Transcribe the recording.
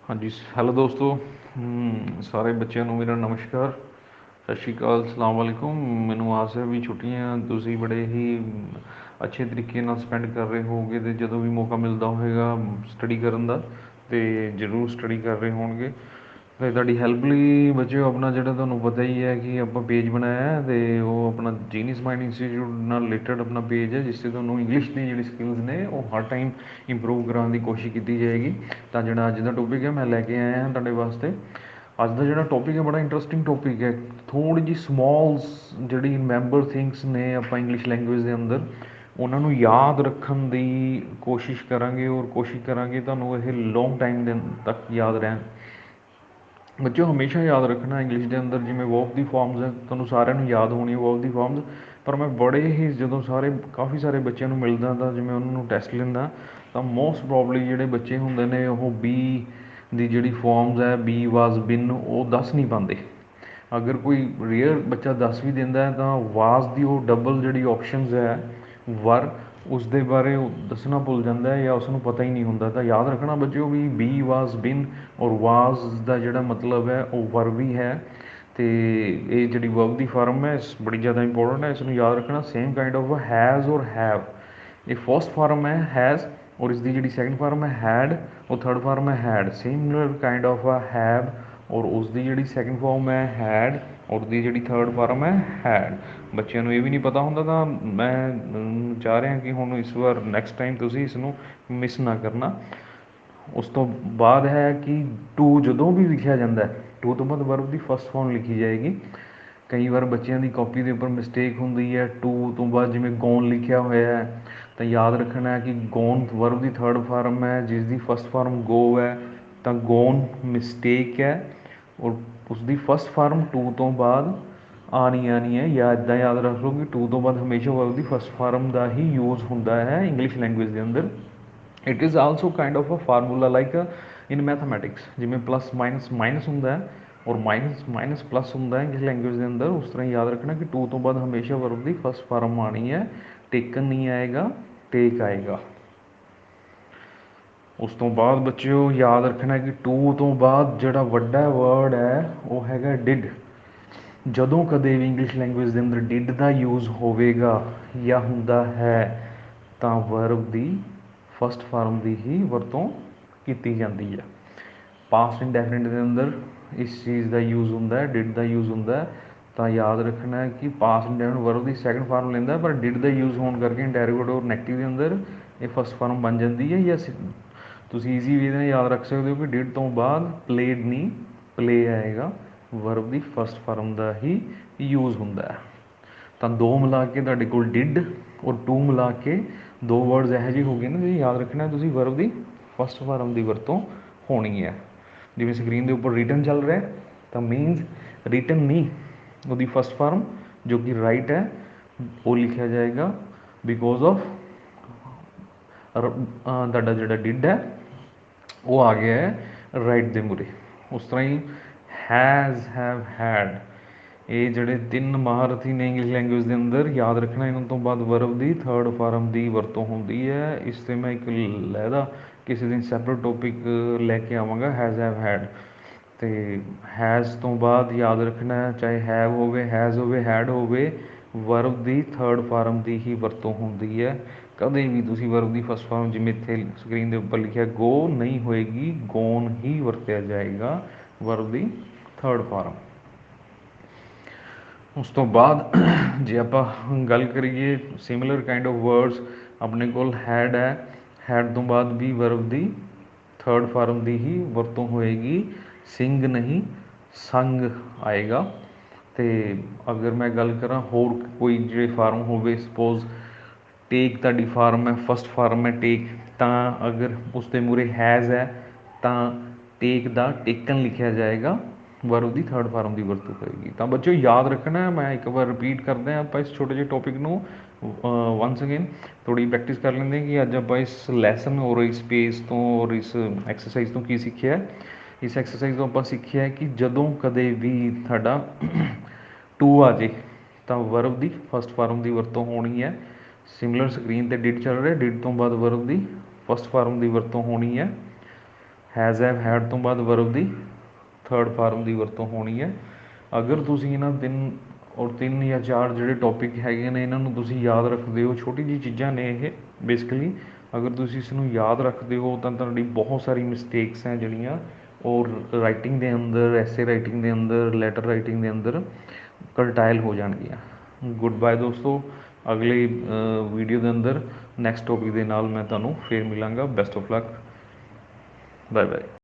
हाँ जी, हेलो दोस्तों। ਸਾਰੇ ਬੱਚਿਆਂ ਨੂੰ ਮੇਰਾ ਨਮਸਕਾਰ, ਸਤਿ ਸ਼੍ਰੀ ਅਕਾਲ, ਸਲਾਮ ਵਾਲੇਕੁਮ। ਮੈਨੂੰ ਆਸ ਹੈ ਵੀ ਛੁੱਟੀਆਂ ਤੁਸੀਂ ਬੜੇ ਹੀ ਅੱਛੇ ਤਰੀਕੇ ਨਾਲ ਸਪੈਂਡ ਕਰ ਰਹੇ ਹੋਵੋਗੇ ਅਤੇ ਜਦੋਂ ਵੀ ਮੌਕਾ ਮਿਲਦਾ ਹੋਵੇਗਾ ਸਟੱਡੀ ਕਰਨ ਦਾ ਅਤੇ ਜ਼ਰੂਰ ਸਟੱਡੀ ਕਰ ਰਹੇ ਹੋਣਗੇ। ਅਤੇ ਤੁਹਾਡੀ ਹੈਲਪ ਲਈ ਬੱਚਿਓ ਆਪਣਾ ਜਿਹੜਾ ਤੁਹਾਨੂੰ ਪਤਾ ਹੀ ਹੈ ਕਿ ਆਪਾਂ ਪੇਜ ਬਣਾਇਆ ਅਤੇ ਉਹ ਆਪਣਾ ਜੀਨੀਅਸ ਮਾਈਂਡ ਇੰਸਟੀਚਿਊਟ ਨਾਲ ਰਿਲੇਟਡ ਆਪਣਾ ਪੇਜ ਹੈ, ਜਿਸ 'ਤੇ ਤੁਹਾਨੂੰ ਇੰਗਲਿਸ਼ ਦੀ ਜਿਹੜੀ ਸਕਿੱਲਸ ਨੇ ਉਹ ਹਰ ਟਾਈਮ ਇੰਪਰੂਵ ਕਰਾਉਣ ਦੀ ਕੋਸ਼ਿਸ਼ ਕੀਤੀ ਜਾਏਗੀ। ਤਾਂ ਜਿਹੜਾ ਅੱਜ ਦਾ ਟੌਪਿਕ ਹੈ ਮੈਂ ਲੈ ਕੇ ਆਇਆ ਹਾਂ ਤੁਹਾਡੇ ਵਾਸਤੇ। ਅੱਜ ਦਾ ਜਿਹੜਾ ਟੌਪਿਕ ਹੈ ਬੜਾ ਇੰਟਰਸਟਿੰਗ ਟੌਪਿਕ ਹੈ। ਥੋੜ੍ਹੀ ਜਿਹੀ ਸਮੋਲਸ ਜਿਹੜੀ ਮੈਂਬਰ ਥਿੰਗਸ ਨੇ ਆਪਾਂ ਇੰਗਲਿਸ਼ ਲੈਂਗੁਏਜ ਦੇ ਅੰਦਰ ਉਹਨਾਂ ਨੂੰ ਯਾਦ ਰੱਖਣ ਦੀ ਕੋਸ਼ਿਸ਼ ਕਰਾਂਗੇ ਔਰ ਕੋਸ਼ਿਸ਼ ਕਰਾਂਗੇ ਤੁਹਾਨੂੰ ਇਹ ਲੌਂਗ ਟਾਈਮ ਦੇ ਤੱਕ ਯਾਦ ਰਹਿਣ। ਬੱਚਿਓ ਹਮੇਸ਼ਾ ਯਾਦ ਰੱਖਣਾ ਇੰਗਲਿਸ਼ ਦੇ ਅੰਦਰ ਜਿਵੇਂ ਵਰਬ ਦੀ ਫਾਰਮਸ ਹੈ, ਤੁਹਾਨੂੰ ਸਾਰਿਆਂ ਨੂੰ ਯਾਦ ਹੋਣੀ ਵਰਬ ਦੀ ਫਾਰਮਸ, ਪਰ ਮੈਂ ਬੜੇ ਹੀ ਜਦੋਂ ਕਾਫੀ ਸਾਰੇ ਬੱਚਿਆਂ ਨੂੰ ਮਿਲਦਾ ਤਾਂ ਜਿਵੇਂ ਉਹਨਾਂ ਨੂੰ ਟੈਸਟ ਲੈਂਦਾ ਤਾਂ ਮੋਸਟ ਪ੍ਰੋਬਬਲੀ ਜਿਹੜੇ ਬੱਚੇ ਹੁੰਦੇ ਨੇ ਉਹ ਬੀ ਦੀ ਜਿਹੜੀ ਫਾਰਮਸ ਹੈ ਬੀ ਵਾਜ਼ ਬਿਨ ਉਹ ਦੱਸ ਨਹੀਂ ਪਾਉਂਦੇ। ਅਗਰ ਕੋਈ ਰੇਅਰ ਬੱਚਾ ਦੱਸ ਵੀ ਦਿੰਦਾ ਹੈ ਤਾਂ ਵਾਜ਼ ਦੀ ਉਹ ਡਬਲ ਜਿਹੜੀ ਆਪਸ਼ਨਸ ਹੈ ਵਰ ਉਸ ਦੇ ਬਾਰੇ ਉਹ ਦੱਸਣਾ ਭੁੱਲ ਜਾਂਦਾ ਹੈ ਜਾਂ ਉਸ ਨੂੰ ਪਤਾ ਹੀ ਨਹੀਂ ਹੁੰਦਾ। ਤਾਂ ਯਾਦ ਰੱਖਣਾ ਬੱਚਿਓ ਵੀ ਬੀ ਵਾਜ਼ ਬਿਨ ਔਰ ਵਾਜ਼ ਦਾ ਜਿਹੜਾ ਮਤਲਬ ਹੈ ਉਹ ਵਰ ਵੀ ਹੈ ਅਤੇ ਇਹ ਜਿਹੜੀ ਵਰਬ ਦੀ ਫਾਰਮ ਹੈ ਬੜੀ ਜ਼ਿਆਦਾ ਇੰਪੋਰਟੈਂਟ ਹੈ, ਇਸ ਨੂੰ ਯਾਦ ਰੱਖਣਾ। ਸੇਮ ਕਾਈਂਡ ਆਫ ਹੈਜ਼ ਔਰ ਹੈਵ, ਇਹ ਫਸਟ ਫਾਰਮ ਹੈ ਹੈਜ਼ ਔਰ ਇਸ ਦੀ ਜਿਹੜੀ ਸੈਕਿੰਡ ਫਾਰਮ ਹੈ ਹੈਡ ਔਰ ਥਰਡ ਫਾਰਮ ਹੈ head. Similar kind of have ਔਰ ਉਸ ਦੀ ਜਿਹੜੀ ਸੈਕਿੰਡ ਫਾਰਮ ਹੈ ਹੈਡ ਔਰ ਦੀ ਜਿਹੜੀ ਥਰਡ ਫਾਰਮ ਹੈ ਹੈਡ। ਬੱਚਿਆਂ ਨੂੰ ਇਹ ਵੀ ਨਹੀਂ ਪਤਾ ਹੁੰਦਾ ਤਾਂ ਮੈਂ ਚਾਹ ਰਿਹਾ ਕਿ ਹੁਣ ਇਸ ਵਾਰ ਨੈਕਸਟ ਟਾਈਮ ਤੁਸੀਂ ਇਸ ਨੂੰ ਮਿਸ ਨਾ ਕਰਨਾ। ਉਸ ਤੋਂ ਬਾਅਦ ਹੈ ਕਿ ਟੂ ਜਦੋਂ ਵੀ ਲਿਖਿਆ ਜਾਂਦਾ ਟੂ ਤੋਂ ਬਾਅਦ ਵਰਬ ਦੀ ਫਸਟ ਫਾਰਮ ਲਿਖੀ ਜਾਏਗੀ। ਕਈ ਵਾਰ ਬੱਚਿਆਂ ਦੀ ਕਾਪੀ ਦੇ ਉੱਪਰ ਮਿਸਟੇਕ ਹੁੰਦੀ ਹੈ, ਟੂ ਤੋਂ ਬਾਅਦ ਜਿਵੇਂ ਗੋਨ ਲਿਖਿਆ ਹੋਇਆ ਹੈ ਤਾਂ ਯਾਦ ਰੱਖਣਾ ਕਿ ਗੋਨ ਵਰਬ ਦੀ ਥਰਡ ਫਾਰਮ ਹੈ ਜਿਸ ਦੀ ਫਸਟ ਫਾਰਮ ਗੋ ਹੈ, ਤਾਂ ਗੋਨ ਮਿਸਟੇਕ ਹੈ ਔਰ ਉਸਦੀ ਫਸਟ ਫਾਰਮ ਟੂ ਤੋਂ ਬਾਅਦ ਆਣੀ ਹੈ। ਜਾਂ ਇੱਦਾਂ ਯਾਦ ਰੱਖ ਲਓ ਕਿ ਟੂ ਤੋਂ ਬਾਅਦ ਹਮੇਸ਼ਾ ਵਰਬ ਦੀ ਫਸਟ ਫਾਰਮ ਦਾ ਹੀ ਯੂਜ਼ ਹੁੰਦਾ ਹੈ ਇੰਗਲਿਸ਼ ਲੈਂਗੁਏਜ ਦੇ ਅੰਦਰ। It is also kind of a formula like in mathematics, ਜਿਵੇਂ ਪਲੱਸ ਮਾਈਨਸ ਮਾਈਨਸ ਹੁੰਦਾ ਹੈ ਔਰ ਮਾਈਨਸ ਮਾਈਨਸ ਪਲੱਸ ਹੁੰਦਾ ਹੈ ਇੰਗਲਿਸ਼ ਲੈਂਗੁਏਜ ਦੇ ਅੰਦਰ। ਉਸ ਤਰ੍ਹਾਂ ਯਾਦ ਰੱਖਣਾ ਕਿ ਟੂ ਤੋਂ ਬਾਅਦ ਹਮੇਸ਼ਾ ਵਰਬ ਦੀ ਫਸਟ ਫਾਰਮ ਆਣੀ ਹੈ, ਟੇਕਨ ਨਹੀਂ ਆਏਗਾ, ਟੇਕ ਆਏਗਾ। ਉਸ ਤੋਂ ਬਾਅਦ ਬੱਚਿਓ ਯਾਦ ਰੱਖਣਾ ਕਿ ਟੂ ਤੋਂ ਬਾਅਦ ਜਿਹੜਾ ਵੱਡਾ ਵਰਡ ਹੈ ਉਹ ਹੈਗਾ ਡਿਡ। ਜਦੋਂ ਕਦੇ ਵੀ ਇੰਗਲਿਸ਼ ਲੈਂਗੁਏਜ ਦੇ ਅੰਦਰ ਡਿਡ ਦਾ ਯੂਜ਼ ਹੋਵੇਗਾ ਜਾਂ ਹੁੰਦਾ ਹੈ ਤਾਂ ਵਰਬ ਦੀ ਫਸਟ ਫਾਰਮ ਦੀ ਹੀ ਵਰਤੋਂ ਕੀਤੀ ਜਾਂਦੀ ਹੈ। ਪਾਸਟ ਇੰਡੈਫੀਨਿਟ ਦੇ ਅੰਦਰ ਇਸ ਚੀਜ਼ ਦਾ ਯੂਜ਼ ਹੁੰਦਾ ਹੈ, ਡਿਡ ਦਾ ਯੂਜ਼ ਹੁੰਦਾ ਹੈ। ਤਾਂ ਯਾਦ ਰੱਖਣਾ ਹੈ ਕਿ ਪਾਸਟ ਇੰਡੈਫੀਨਿਟ ਵਰਬ ਦੀ ਸੈਕਿੰਡ ਫਾਰਮ ਲੈਂਦਾ, ਪਰ ਡਿਡ ਦਾ ਯੂਜ਼ ਹੋਣ ਕਰਕੇ ਇੰਟੈਰੀਗੇਟਿਵ ਔਰ ਨੈਗੇਟਿਵ ਦੇ ਅੰਦਰ ਇਹ ਫਸਟ ਫਾਰਮ ਬਣ ਜਾਂਦੀ ਹੈ। ਜਾਂ ਤੁਸੀਂ ਈਜ਼ੀ ਵੇ ਨਾਲ ਯਾਦ ਰੱਖ ਸਕਦੇ ਹੋ ਕਿ ਡਿਡ ਤੋਂ ਬਾਅਦ ਪਲੇਡ ਨਹੀਂ ਪਲੇ ਆਏਗਾ, ਵਰਬ ਦੀ ਫਸਟ ਫਾਰਮ ਦਾ ਹੀ ਯੂਜ਼ ਹੁੰਦਾ ਹੈ। ਤਾਂ ਦੋ ਮਿਲਾ ਕੇ ਤੁਹਾਡੇ ਕੋਲ ਡਿਡ ਔਰ ਟੂ ਮਿਲਾ ਕੇ ਦੋ ਵਰਡਸ ਇਹੋ ਜਿਹੇ ਹੋ ਗਏ ਨੇ ਤੁਸੀਂ ਯਾਦ ਰੱਖਣਾ ਤੁਸੀਂ ਵਰਬ ਦੀ ਫਸਟ ਫਾਰਮ ਦੀ ਵਰਤੋਂ ਹੋਣੀ ਹੈ। ਜਿਵੇਂ ਸਕਰੀਨ ਦੇ ਉੱਪਰ ਰਿਟਨ ਚੱਲ ਰਿਹਾ ਤਾਂ ਮੀਨਸ ਰਿਟਨ ਨਹੀਂ, ਉਹਦੀ ਫਸਟ ਫਾਰਮ ਜੋ ਕਿ ਰਾਈਟ ਹੈ ਉਹ ਲਿਖਿਆ ਜਾਏਗਾ ਬਿਕੋਜ਼ ਆਫ ਤੁਹਾਡਾ ਜਿਹੜਾ ਡਿਡ ਹੈ ਉਹ ਆ ਗਿਆ ਹੈ ਰਾਈਟ ਦੇ ਮੂਹਰੇ। ਉਸ ਤਰ੍ਹਾਂ ਹੀ ਹੈਜ਼, ਹੈਵ, ਹੈਡ, ਇਹ ਜਿਹੜੇ ਤਿੰਨ ਮਹਾਰਥੀ ਨੇ ਇੰਗਲਿਸ਼ ਲੈਂਗੁਏਜ ਦੇ ਅੰਦਰ, ਯਾਦ ਰੱਖਣਾ ਇਹਨਾਂ ਤੋਂ ਬਾਅਦ ਵਰਬ ਦੀ ਥਰਡ ਫਾਰਮ ਦੀ ਵਰਤੋਂ ਹੁੰਦੀ ਹੈ। ਇਸ 'ਤੇ ਮੈਂ ਇੱਕ ਲਹਿਦਾ ਕਿਸੇ ਦਿਨ ਸੈਪਰੇਟ ਟੋਪਿਕ ਲੈ ਕੇ ਆਵਾਂਗਾ ਹੈਜ਼, ਹੈਵ, ਹੈਡ। ਅਤੇ ਹੈਜ਼ ਤੋਂ ਬਾਅਦ ਯਾਦ ਰੱਖਣਾ ਚਾਹੇ ਹੈਵ ਹੋਵੇ, ਹੈਜ਼ ਹੋਵੇ, ਹੈਡ ਹੋਵੇ, ਵਰਬ ਦੀ ਥਰਡ ਫਾਰਮ ਦੀ ਹੀ ਵਰਤੋਂ ਹੁੰਦੀ ਹੈ। ਕਦੇ ਵੀ ਤੁਸੀਂ ਵਰਬ ਦੀ ਫਸਟ ਫਾਰਮ ਜਿਵੇਂ ਇੱਥੇ ਸਕਰੀਨ ਦੇ ਉੱਪਰ ਲਿਖਿਆ ਗੋ ਨਹੀਂ ਹੋਏਗੀ, ਗੋਨ ਹੀ ਵਰਤਿਆ ਜਾਏਗਾ ਵਰਬ ਦੀ ਥਰਡ ਫਾਰਮ। ਉਸ ਤੋਂ ਬਾਅਦ ਜੇ ਆਪਾਂ ਗੱਲ ਕਰੀਏ ਸਿਮਿਲਰ ਕਾਈਂਡ ਆਫ ਵਰਡਸ, ਆਪਣੇ ਕੋਲ ਹੈਡ ਹੈ, ਹੈਡ ਤੋਂ ਬਾਅਦ ਵੀ ਵਰਬ ਦੀ ਥਰਡ ਫਾਰਮ ਦੀ ਹੀ ਵਰਤੋਂ ਹੋਏਗੀ, ਸਿੰਗ ਨਹੀਂ ਸੰਗ ਆਏਗਾ। ਅਤੇ ਅਗਰ ਮੈਂ ਗੱਲ ਕਰਾਂ ਹੋਰ ਕੋਈ ਜਿਹੜੇ ਫਾਰਮ ਹੋਵੇ, ਸਪੋਜ਼ ਟੇਕ ਤੁਹਾਡੀ ਫਾਰਮ ਹੈ, ਫਸਟ ਫਾਰਮ ਹੈ ਟੇਕ, ਤਾਂ ਅਗਰ ਉਸ ਦੇ ਮੂਹਰੇ ਹੈਜ਼ ਹੈ ਤਾਂ ਟੇਕ ਦਾ ਟੇਕਨ ਲਿਖਿਆ ਜਾਏਗਾ, ਵਰਬ ਦੀ ਥਰਡ ਫਾਰਮ ਦੀ ਵਰਤੋਂ ਹੋਏਗੀ। ਤਾਂ ਬੱਚਿਓ ਯਾਦ ਰੱਖਣਾ, ਮੈਂ ਇੱਕ ਵਾਰ ਰਿਪੀਟ ਕਰਦੇ ਹਾਂ ਆਪਾਂ ਇਸ ਛੋਟੇ ਜਿਹੇ ਟੌਪਿਕ ਨੂੰ ਵਨਸ ਅਗੇਨ ਥੋੜ੍ਹੀ ਪ੍ਰੈਕਟਿਸ ਕਰ ਲੈਂਦੇ ਹਾਂ ਕਿ ਅੱਜ ਆਪਾਂ ਇਸ ਲੈਸਨ ਔਰ ਇਸ ਪੇਜ ਤੋਂ ਔਰ ਇਸ ਐਕਸਰਸਾਈਜ਼ ਤੋਂ ਕੀ ਸਿੱਖਿਆ। ਇਸ ਐਕਸਰਸਾਈਜ਼ ਤੋਂ ਆਪਾਂ ਸਿੱਖਿਆ ਕਿ ਜਦੋਂ ਕਦੇ ਵੀ ਤੁਹਾਡਾ ਟੂ ਆ ਜੇ ਤਾਂ ਵਰਬ ਦੀ ਫਸਟ ਫਾਰਮ ਦੀ ਵਰਤੋਂ ਹੋਣੀ ਹੈ। ਸਿਮਿਲਰ ਸਕਰੀਨ 'ਤੇ ਡਿਡ ਚੱਲ ਰਿਹਾ, ਡਿਡ ਤੋਂ ਬਾਅਦ ਵਰਬ ਦੀ ਫਸਟ ਫਾਰਮ ਦੀ ਵਰਤੋਂ ਹੋਣੀ ਹੈ। हैज़ हैव हैड तो बाद वर्ब की थर्ड फार्म की वरतों होनी है। अगर तुसीं इन्हां तीन या चार जिहड़े टॉपिक हैगे ने इन्हां तुसीं याद रखते हो, छोटी जी चीज़ां ने ये बेसिकली, अगर तुसीं इसनूं याद रखते हो तो तुहाडी बहुत सारी मिसटेक्स हैं जिहड़ियां और राइटिंग के अंदर, ऐसे राइटिंग के अंदर, लैटर राइटिंग के अंदर करटाइल हो जाएगियाँ। गुड बाय दोस्तों, अगली वीडियो के अंदर नैक्सट टॉपिक के नाल मैं तुहानूं फिर मिलांगा। Best of luck, bye bye.